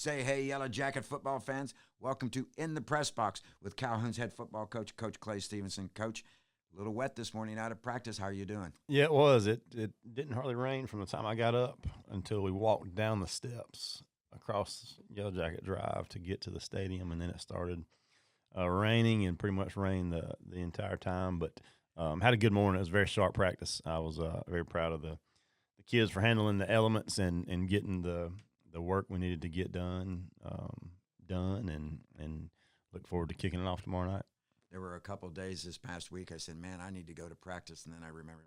Say hey, Yellow Jacket football fans. Welcome to In the Press Box with Calhoun's head football coach, Coach Clay Stevenson. Coach, a little wet this morning out of practice. How are you doing? Yeah, it was. It didn't hardly rain from the time I got up until we walked down the steps across Yellow Jacket Drive to get to the stadium, and then it started raining and pretty much rained the entire time. But had a good morning. It was a very sharp practice. I was very proud of the kids for handling the elements and getting the work we needed to get done, and look forward to kicking it off tomorrow night. There were a couple of days this past week I said, man, I need to go to practice. And then I remembered,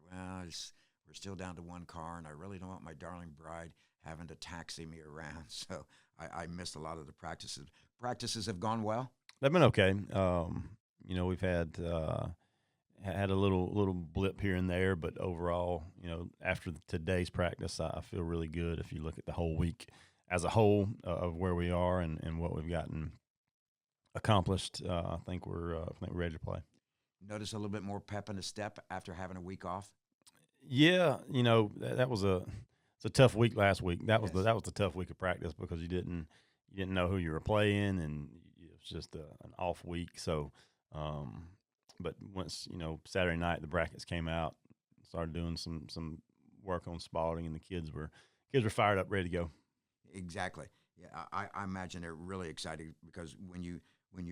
we're still down to one car, and I really don't want my darling bride having to taxi me around. So I missed a lot of the practices. Practices have gone well? They've been okay. We've had a little blip here and there, but overall, after today's practice, I feel really good. If you look at the whole week as a whole of where we are and what we've gotten accomplished, I think we're ready to play. Notice a little bit more pep in the step after having a week off? Yeah, that was it's a tough week last week. That was the tough week of practice because you didn't know who you were playing, and it was just an off week. So, but once Saturday night the brackets came out, started doing some work on Spalding, and the kids were fired up, ready to go. Exactly. Yeah, I imagine they're really excited because when you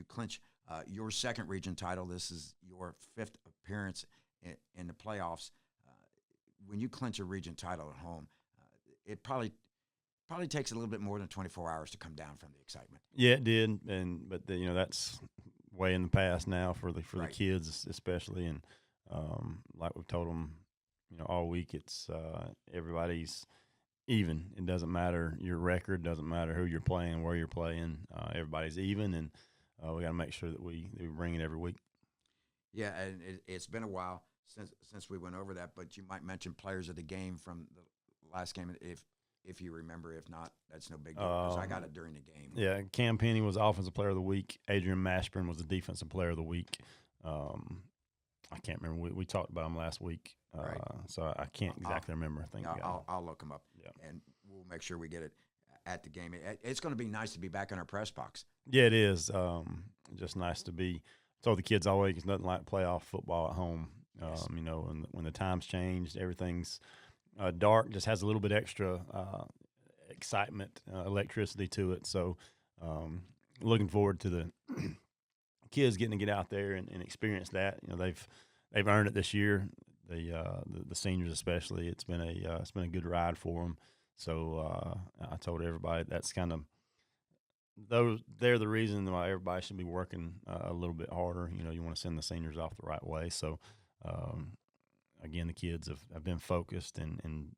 clinch your second region title, this is your fifth appearance in the playoffs. When you clinch a region title at home, it probably takes a little bit more than 24 hours to come down from the excitement. Yeah, it did, but that's way in the past now for the Right. kids especially, and like we've told them, all week, it's everybody's even. It doesn't matter your record, doesn't matter who you're playing, where you're playing. Everybody's even, and we got to make sure that we bring it every week. Yeah, and it's been a while since we went over that, but you might mention players of the game from the last game if you remember. If not, that's no big deal because I got it during the game. Yeah, Cam Penny was Offensive Player of the Week. Adrian Mashburn was the Defensive Player of the Week. I can't remember. We talked about him last week, Right. So I can't exactly remember. I think I'll look him up, and we'll make sure we get it at the game. It's going to be nice to be back in our press box. Yeah, it is. Just nice to be. I told the kids all week, it's nothing like playoff football at home. Yes. When the times changed, everything's dark, just has a little bit extra excitement, electricity to it. So looking forward to the kids getting to get out there and experience that. They've earned it this year. The seniors especially. It's been a good ride for them. So I told everybody that's kind of they're the reason why everybody should be working a little bit harder. You want to send the seniors off the right way. So again, the kids have been focused and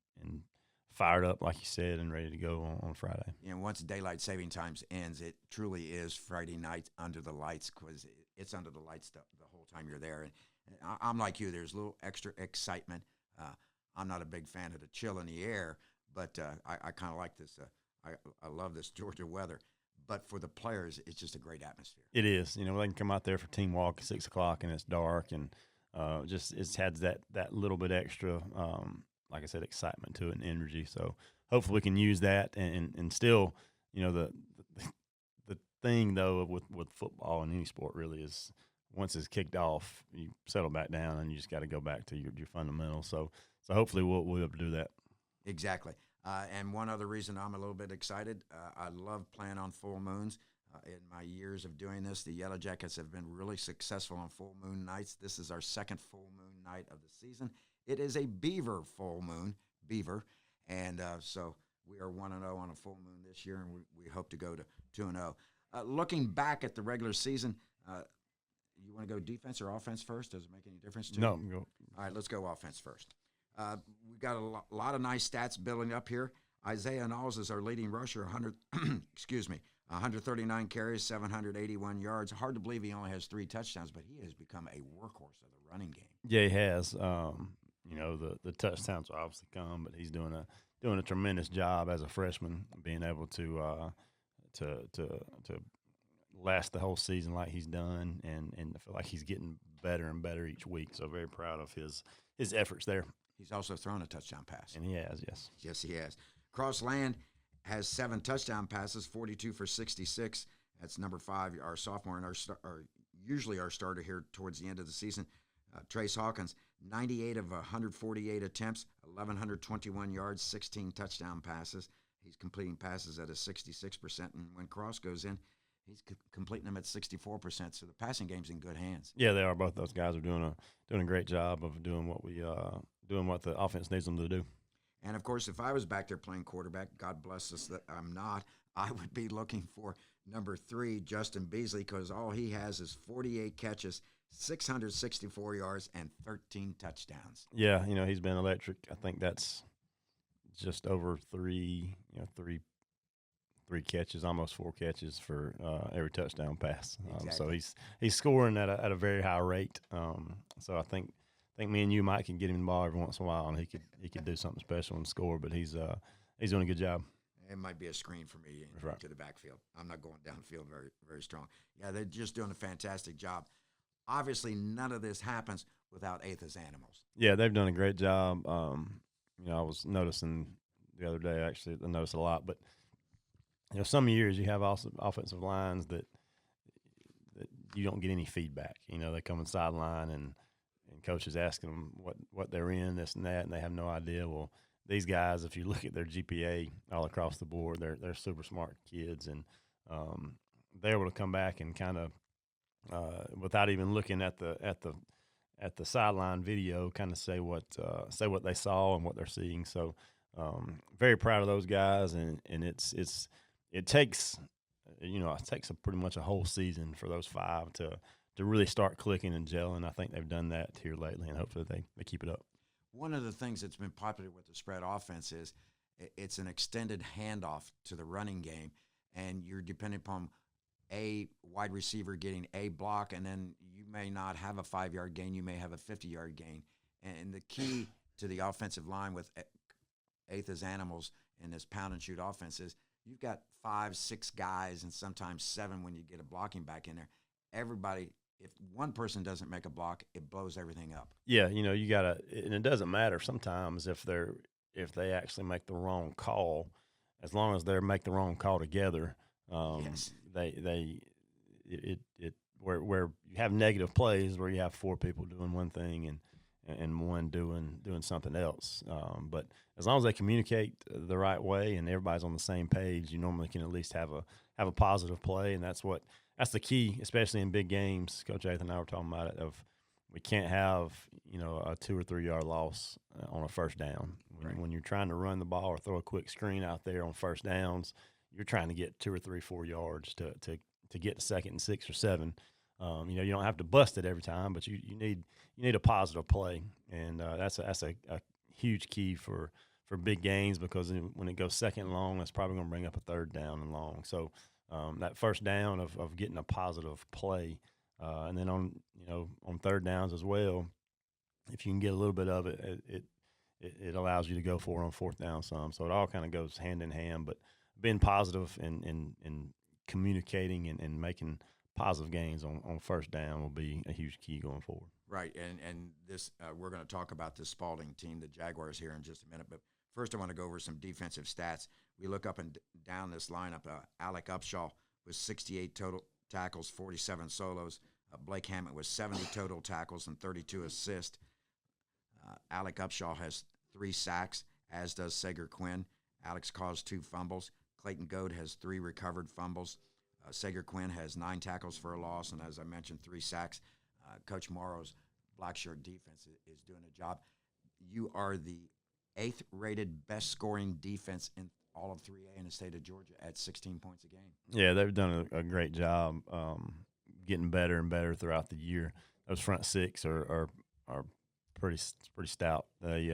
fired up, like you said, and ready to go on Friday. Once daylight saving times ends, it truly is Friday night under the lights because it's under the lights the whole time you're there. And I'm like you, there's a little extra excitement. I'm not a big fan of the chill in the air, but I kind of like this. I love this Georgia weather. But for the players, it's just a great atmosphere. It is. They can come out there for team walk at 6 o'clock and it's dark, and it's had that little bit extra, like I said, excitement to it and energy. So hopefully we can use that and still, the thing though with football and any sport really is once it's kicked off, you settle back down and you just got to go back to your fundamentals. So hopefully we'll be able to do that. Exactly. And one other reason I'm a little bit excited, I love playing on full moons. In my years of doing this, the Yellow Jackets have been really successful on full moon nights. This is our second full moon night of the season. It is a Beaver full moon, Beaver, and so we are 1-0 on a full moon this year, and we hope to go to 2-0. Looking back at the regular season, you want to go defense or offense first? Does it make any difference to you? No, go. All right, let's go offense first. We've got a lot of nice stats building up here. Isaiah Knowles is our leading rusher, 139 carries, 781 yards. Hard to believe he only has 3 touchdowns, but he has become a workhorse of the running game. Yeah, he has. The touchdowns will obviously come, but he's doing a tremendous job as a freshman, being able to last the whole season like he's done, and I feel like he's getting better and better each week. So very proud of his efforts there. He's also thrown a touchdown pass. And he has, yes. Yes, he has. Cross land, has 7 touchdown passes, 42 for 66. That's number 5, our sophomore, and usually our starter here towards the end of the season. Trace Hawkins, 98 of 148 attempts, 1,121 yards, 16 touchdown passes. He's completing passes at a 66%, and when Cross goes in, he's completing them at 64%. So the passing game's in good hands. Yeah, they are. Both those guys are doing a great job of doing what the offense needs them to do. And of course, if I was back there playing quarterback, God bless us that I'm not, I would be looking for number 3, Justin Beasley, because all he has is 48 catches, 664 yards, and 13 touchdowns. Yeah, he's been electric. I think that's just over three catches, almost 4 catches for every touchdown pass. Exactly. So he's scoring at a very high rate. So I think me and you, Mike, can get him the ball every once in a while, and he could do something special and score. But he's doing a good job. It might be a screen for me right. to the backfield. I'm not going downfield very, very strong. Yeah, they're just doing a fantastic job. Obviously, none of this happens without Atha's Animals. Yeah, they've done a great job. I was noticing the other day, actually, I noticed a lot. But, some years you have also offensive lines that you don't get any feedback. They come in sideline and coaches asking them what they're in, this and that, and they have no idea. Well, these guys, if you look at their GPA all across the board, they're super smart kids, and they're able to come back and kind of without even looking at the sideline video, kind of say what they saw and what they're seeing. So very proud of those guys, and it takes pretty much a whole season for those 5 to really start clicking and gelling. I think they've done that here lately, and hopefully they keep it up. One of the things that's been popular with the spread offense is it's an extended handoff to the running game, and you're depending upon a wide receiver getting a block, and then you may not have a 5-yard gain, you may have a 50-yard gain. And the key to the offensive line with Atha's Animals in this pound and shoot offense is you've got 5, 6 guys, and sometimes 7 when you get a blocking back in there. Everybody, if one person doesn't make a block, it blows everything up. Yeah, you gotta, and it doesn't matter sometimes if they actually make the wrong call, as long as they make the wrong call together. Yes. Where you have negative plays where you have 4 people doing one thing and one doing something else. But as long as they communicate the right way and everybody's on the same page, you normally can at least have a positive play, and that's the key, especially in big games. Coach Athan and I were talking about it. We can't have a 2 or 3 yard loss on a first down. When you're trying to run the ball or throw a quick screen out there on first downs, you're trying to get 2 or 3, 4 yards to get to 2nd and 6 or 7. You don't have to bust it every time, but you need a positive play, and that's a huge key for big games, because when it goes 2nd and long, that's probably going to bring up a 3rd down and long. So that first down of getting a positive play, and then on 3rd downs as well, if you can get a little bit of it, it allows you to go for it on 4th down some. So it all kind of goes hand in hand, but being positive and communicating and making positive gains on first down will be a huge key going forward. Right, and this we're going to talk about the Spalding team, the Jaguars, here in just a minute. But first I want to go over some defensive stats. We look up and down this lineup. Alec Upshaw with 68 total tackles, 47 solos. Blake Hammett with 70 total tackles and 32 assists. Alec Upshaw has 3 sacks, as does Sager Quinn. Alex caused 2 fumbles. Clayton Goad has 3 recovered fumbles. Sager Quinn has 9 tackles for a loss, and as I mentioned, 3 sacks. Coach Morrow's black shirt defense is doing a job. You are the 8th rated best scoring defense in all of 3A in the state of Georgia at 16 points a game. Yeah, they've done a great job getting better and better throughout the year. Those front 6 are pretty stout. They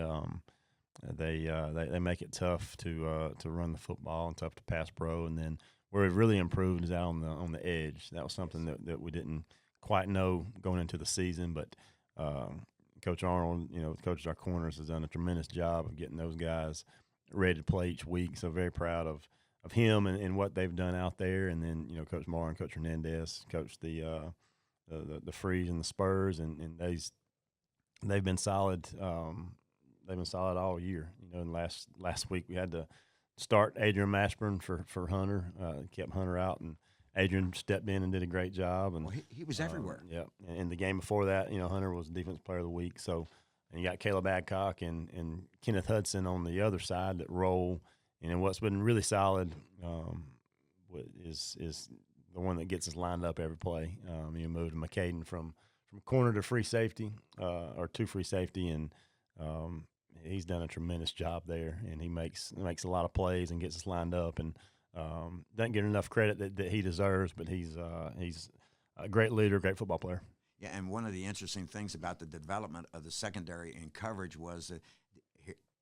make it tough to run the football and tough to pass pro. And then where we've really improved is out on the edge. That was something that we didn't quite know going into the season, but Coach Arnold, coaches our corners, has done a tremendous job of getting those guys ready to play each week. So very proud of him and what they've done out there. And then Coach Marr and Coach Hernandez coached the Freeze and the Spurs, and they've been solid. They've been solid all year. And last week we had to start Adrian Mashburn for Hunter. Kept Hunter out, and Adrian stepped in and did a great job. And Well, he was everywhere. Yeah, in the game before that, Hunter was Defensive Player of the Week. So, and you got Caleb Adcock and Kenneth Hudson on the other side that roll. And then what's been really solid is the one that gets us lined up every play. You moved McCaden from corner to free safety, or to free safety, and he's done a tremendous job there. And he makes a lot of plays and gets us lined up, and doesn't get enough credit that he deserves. But he's a great leader, great football player. Yeah, and one of the interesting things about the development of the secondary in coverage was that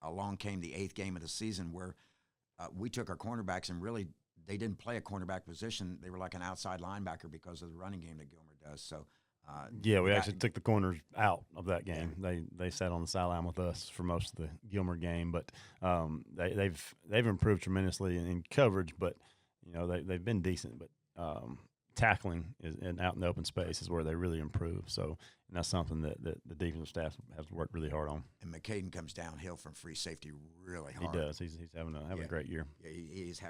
along came the 8th game of the season where we took our cornerbacks and really they didn't play a cornerback position. They were like an outside linebacker because of the running game that Gilmer does. So, we actually took the corners out of that game. Yeah. They sat on the sideline with us for most of the Gilmer game, but they've improved tremendously in coverage. But they've been decent, but tackling and out in the open space is where they really improve. So, and that's something that the defensive staff has worked really hard on. And McCaden comes downhill from free safety really hard. He does. He's having a great year. Yeah, he's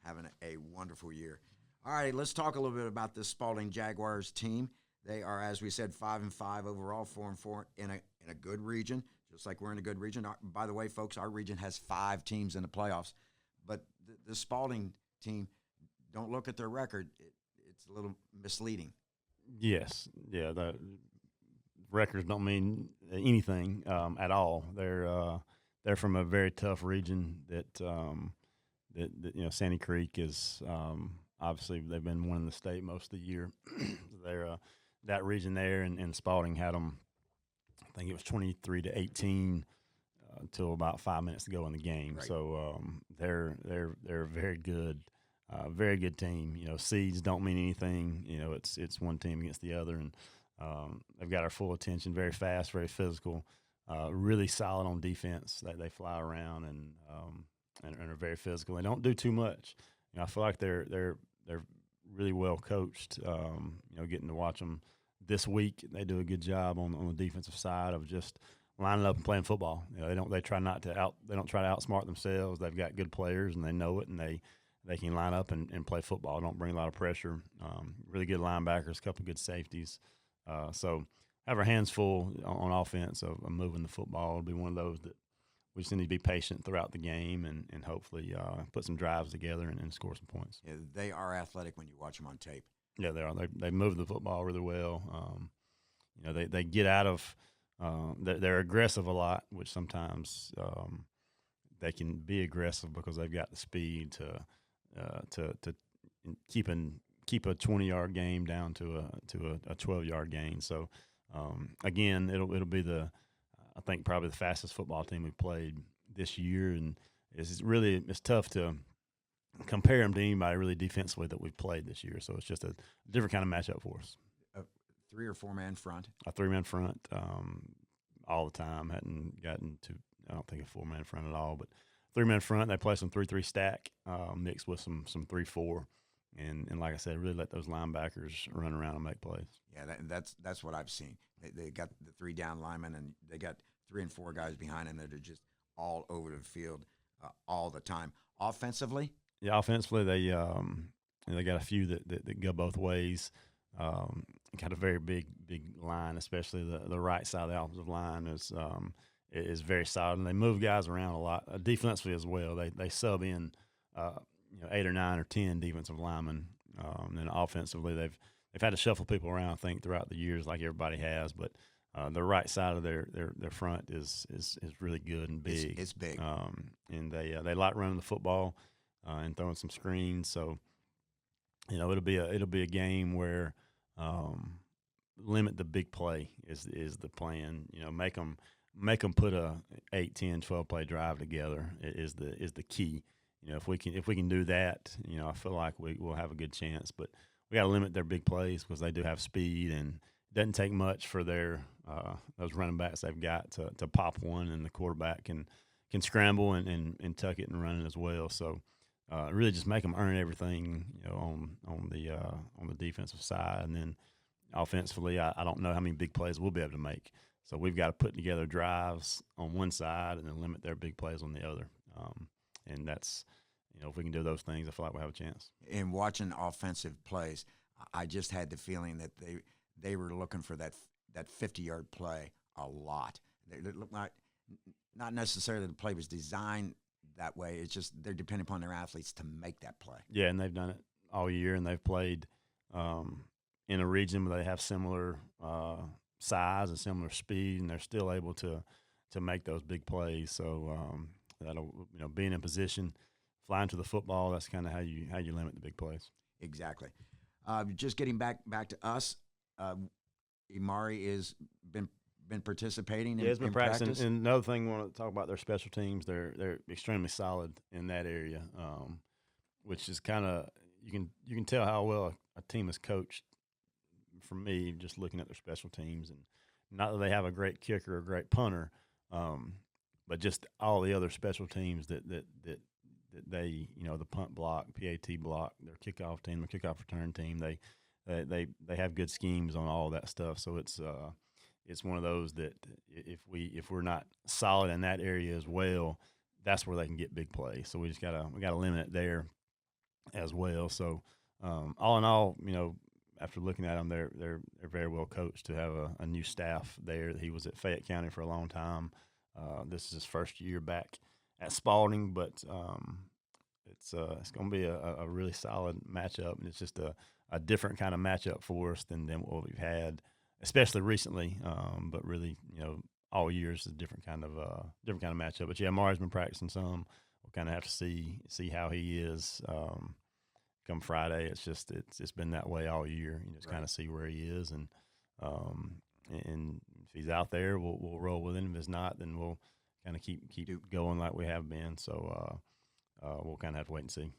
having a wonderful year. All right, let's talk a little bit about this Spalding Jaguars team. They are, as we said, 5-5 overall, 4-4 in a good region, just like we're in a good region. By the way, folks, our region has 5 teams in the playoffs, but the Spalding team, don't look at their record. It's a little misleading. Yes, yeah. The records don't mean anything at all. They're from a very tough region that Sandy Creek is obviously they've been winning the state most of the year. They're that region there, and Spalding had them. I think it was 23-18 until about 5 minutes to go in the game. Right. So they're a very good team. Seeds don't mean anything. It's one team against the other, and they've got our full attention. Very fast, very physical, really solid on defense. They fly around and are very physical. They don't do too much. I feel like they're really well coached. Getting to watch them this week, they do a good job on the defensive side of just lining up and playing football. They don't try to outsmart themselves. They've got good players and they know it, and they can line up and play football. Don't bring a lot of pressure. Really good linebackers, a couple good safeties. So have our hands full on offense of moving the football. It'll be one of those that we just need to be patient throughout the game and hopefully put some drives together and score some points. Yeah, they are athletic when you watch them on tape. Yeah, they are. They move the football really well. They get out of they're aggressive a lot, which sometimes they can be aggressive because they've got the speed to keep a 20-yard game down to a 12-yard gain. So again, it'll be I think probably the fastest football team we've played this year, and it's tough to compare them to anybody really defensively that we've played this year. So it's just a different kind of matchup for us. A 3 or 4 man front. A 3-man front all the time. Hadn't gotten to I don't think a 4-man front at all, but 3-man front. They play some 3-3 stack mixed with some 3-4. And like I said, really let those linebackers run around and make plays. Yeah, that's what I've seen. They got the 3 down linemen, and they got 3 and 4 guys behind them that are just all over the field all the time. Offensively? Yeah, offensively, they got a few that go both ways. Got a very big line, especially the right side of the offensive line is very solid, and they move guys around a lot. Defensively as well, they sub in 8 or 9 or 10 defensive linemen. And offensively, they've had to shuffle people around, I think, throughout the years, like everybody has. But the right side of their front is really good and big. It's big, and they like running the football and throwing some screens. So it'll be a game where limit the big play is the plan. Make them put a 8, 10, 12 play drive together is the key. If we can do that, I feel like we'll have a good chance. But we got to limit their big plays because they do have speed, and it doesn't take much for their those running backs they've got to pop one, and the quarterback can scramble and tuck it and run it as well. So really just make them earn everything, on the defensive side, and then offensively, I don't know how many big plays we'll be able to make. So we've got to put together drives on one side and then limit their big plays on the other. And that's if we can do those things, I feel like we have a chance. In watching offensive plays, I just had the feeling that they were looking for that 50-yard play a lot. They look like not necessarily the play was designed that way. It's just they're depending upon their athletes to make that play. Yeah, and they've done it all year, and they've played in a region where they have similar size and similar speed, and they're still able to make those big plays. So that'll being in position, flying to the football. That's kind of how you limit the big plays. Exactly. Just getting back to us, Imari has been participating in, he's been practicing. practice. And another thing, I want to talk about their special teams. They're extremely solid in that area, which is kind of you can tell how well a team is coached. For me, just looking at their special teams, and not that they have a great kicker or a great punter, but just all the other special teams that they, the punt block, PAT block, their kickoff team, their kickoff return team, they have good schemes on all that stuff. So it's one of those that if we're not solid in that area as well, that's where they can get big plays. So we gotta limit it there as well. So all in all, after looking at them, they're very well coached to have a new staff there. He was at Fayette County for a long time. This is his first year back at Spalding, but it's going to be a really solid matchup, and it's just a different kind of matchup for us than what we've had, especially recently. But really, all year is a different kind of matchup. But yeah, Mari's been practicing some. We'll kind of have to see how he is. Come Friday, it's been that way all year. You just kind of see where he is, and if he's out there, we'll roll with him. If it's not, then we'll kind of keep going like we have been. So we'll kind of have to wait and see.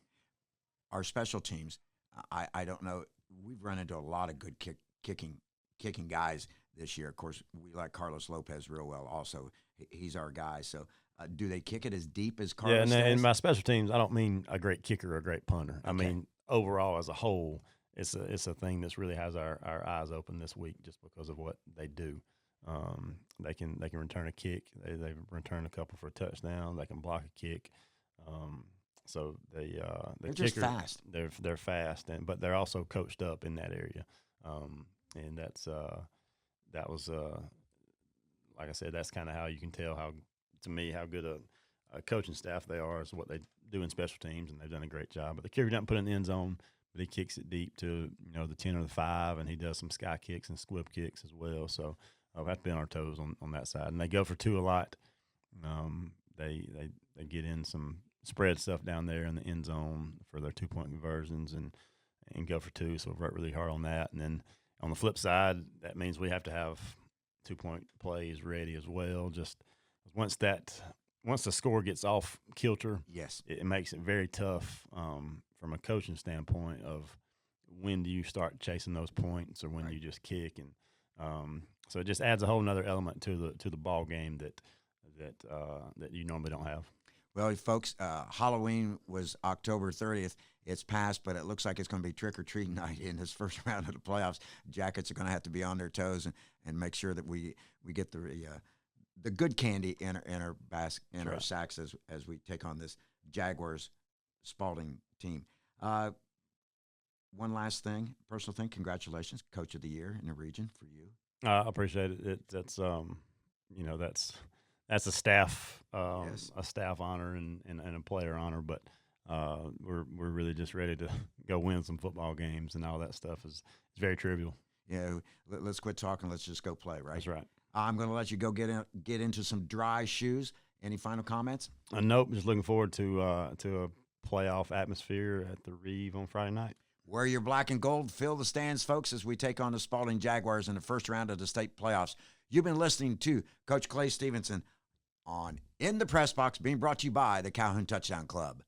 Our special teams, I don't know. We've run into a lot of good kicking guys this year. Of course, we like Carlos Lopez real well. Also, he's our guy. So. Do they kick it as deep as Carlos? Yeah, and my special teams, I don't mean a great kicker or a great punter. Okay. I mean overall as a whole, it's a thing that's really has our eyes open this week just because of what they do. They can return a kick. They return a couple for a touchdown. They can block a kick. So they're kicker, just fast. They're fast, but they're also coached up in that area. And that was like I said, that's kind of how you can tell how good a coaching staff they are is what they do in special teams, and they've done a great job. But the kicker doesn't put it in the end zone, but he kicks it deep to the 10 or the 5, and he does some sky kicks and squib kicks as well. So we have to be on our toes on that side. And they go for 2 a lot. They get in some spread stuff down there in the end zone for their 2-point conversions and go for 2. So we work really hard on that. And then on the flip side, that means we have to have 2-point plays ready as well. Just once the score gets off kilter, yes, it makes it very tough from a coaching standpoint of when do you start chasing those points or when do you just kick, and so it just adds a whole nother element to the ball game that you normally don't have. Well, folks, Halloween was October 30th. It's passed, but it looks like it's going to be trick-or-treat night in this first round of the playoffs. Jackets are going to have to be on their toes and make sure that we get the good candy in our basket, in our sacks as we take on this Jaguars Spalding team. One last thing, personal thing. Congratulations, Coach of the Year in the region for you. I appreciate it. That's that's a staff a staff honor and a player honor, but we're really just ready to go win some football games, and all that stuff is very trivial. Yeah, let's quit talking. Let's just go play, right? That's right. I'm going to let you go get into some dry shoes. Any final comments? Nope. Just looking forward to a playoff atmosphere at the Reeve on Friday night. Wear your black and gold. Fill the stands, folks, as we take on the Spalding Jaguars in the first round of the state playoffs. You've been listening to Coach Clay Stevenson on In the Press Box, being brought to you by the Calhoun Touchdown Club.